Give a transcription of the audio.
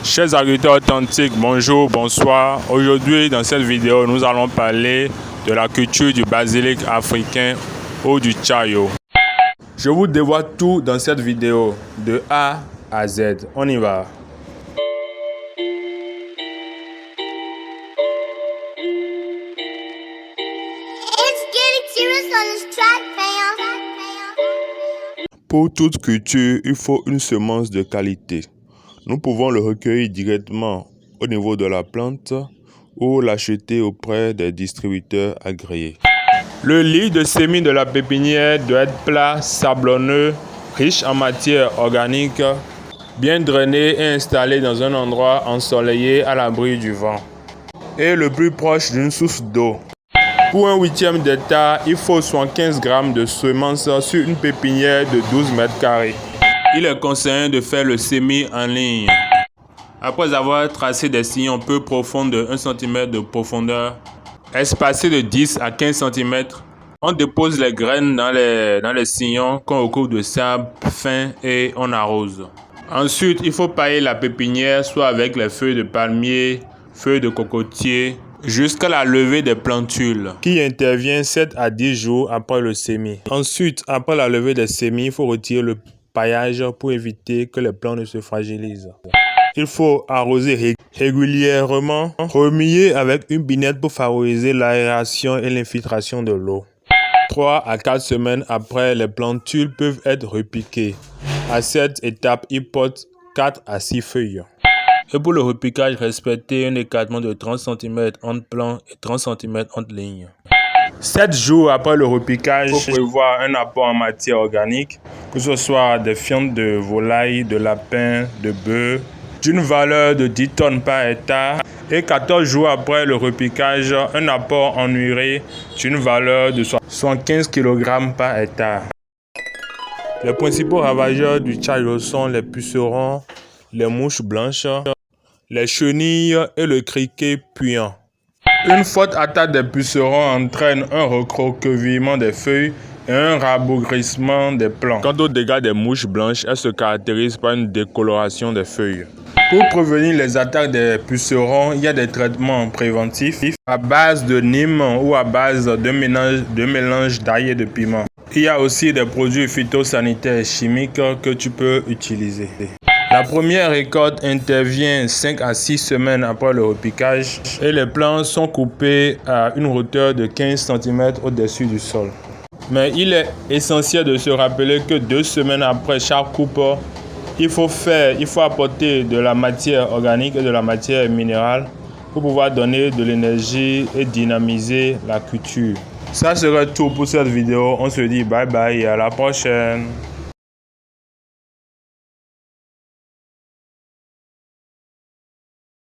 Chers agriculteurs authentiques, bonjour, bonsoir. Aujourd'hui, dans cette vidéo, nous allons parler de la culture du basilic africain ou du chayo. Je vous dévoile tout dans cette vidéo, de A à Z. On y va. Pour toute culture, il faut une semence de qualité. Nous pouvons le recueillir directement au niveau de la plante ou l'acheter auprès des distributeurs agréés. Le lit de semis de la pépinière doit être plat, sablonneux, riche en matière organique, bien drainé et installé dans un endroit ensoleillé à l'abri du vent et le plus proche d'une source d'eau. Pour un huitième d'hectare, il faut 75 g de semences sur une pépinière de 12 mètres carrés. Il est conseillé de faire le semis en ligne. Après avoir tracé des sillons peu profonds de 1 cm de profondeur, espacés de 10 à 15 cm, on dépose les graines dans les sillons qu'on recouvre de sable fin et on arrose. Ensuite, il faut pailler la pépinière soit avec les feuilles de palmier, feuilles de cocotier, jusqu'à la levée des plantules, qui intervient 7 à 10 jours après le semis. Ensuite, après la levée des semis, il faut retirer le paillage pour éviter que les plants ne se fragilisent. Il faut arroser régulièrement, remuer avec une binette pour favoriser l'aération et l'infiltration de l'eau. 3 à 4 semaines après, les plantules peuvent être repiquées. À cette étape, ils portent 4 à 6 feuilles. Et pour le repiquage, respectez un écartement de 30 cm entre plants et 30 cm entre lignes. 7 jours après le repiquage, il faut prévoir un apport en matière organique, que ce soit des fientes de volaille, de lapin, de bœuf, d'une valeur de 10 tonnes par hectare. Et 14 jours après le repiquage, un apport en urée d'une valeur de 75 kg par hectare. Les principaux ravageurs du chayo sont les pucerons, les mouches blanches, les chenilles et le criquet puant. Une forte attaque des pucerons entraîne un recroquevillement des feuilles et un rabougrissement des plants. Quant aux dégâts des mouches blanches, elles se caractérisent par une décoloration des feuilles. Pour prévenir les attaques des pucerons, il y a des traitements préventifs à base de Nîmes ou à base de mélange d'ail et de piment. Il y a aussi des produits phytosanitaires chimiques que tu peux utiliser. La première récolte intervient 5 à 6 semaines après le repiquage et les plants sont coupés à une hauteur de 15 cm au-dessus du sol. Mais il est essentiel de se rappeler que 2 semaines après chaque coupe, il faut apporter de la matière organique et de la matière minérale pour pouvoir donner de l'énergie et dynamiser la culture. Ça serait tout pour cette vidéo. On se dit bye bye et à la prochaine.